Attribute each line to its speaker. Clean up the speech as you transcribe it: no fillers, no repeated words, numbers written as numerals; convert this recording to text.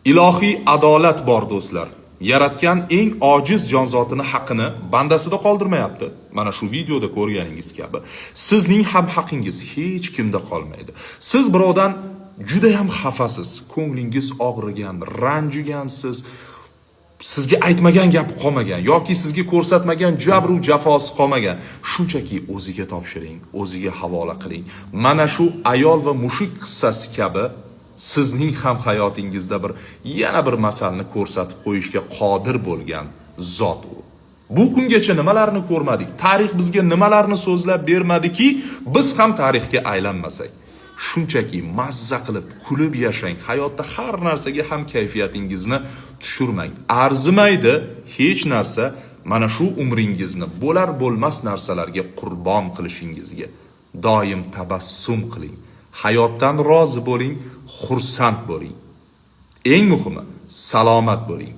Speaker 1: Ilohiy adolat bor do'stlar. Yaratgan eng ojiz jonzotini haqini bandasida qoldirmayapti. Mana shu videoda ko'rganingiz kabi, sizning ham haqingiz hech kimda qolmaydi. Siz birovdan juda ham xafasiz, ko'nglingiz og'rigan, ranjigansiz, sizga aytmagan gap qolmagan yoki sizga ko'rsatmagan jabru jafosi qolmagan. Shunchaki o'ziga topshiring, o'ziga havola qiling. Mana shu ayol va mushuk qissasi kabi sizning ham hayotingizda yana bir masalni ko'rsatib qo'yishga qodir bo'lgan zot u. Bu kungacha nimalarni ko'rmadik? Tarix bizga nimalarni so'zlab bermadiki, biz ham tarixga aylanmasak. Shunchaki mazza qilib, kulib yashang. Hayotda har narsaga ham kayfiyatingizni tushirmang. Arzimaydi hech narsa mana shu umringizni bo'lar bo'lmas narsalarga qurbon qilishingizga. Doim tabassum qiling. Hayotdan rozi bo'ling, xursand bo'ling. Eng muhimi, salomat bo'ling.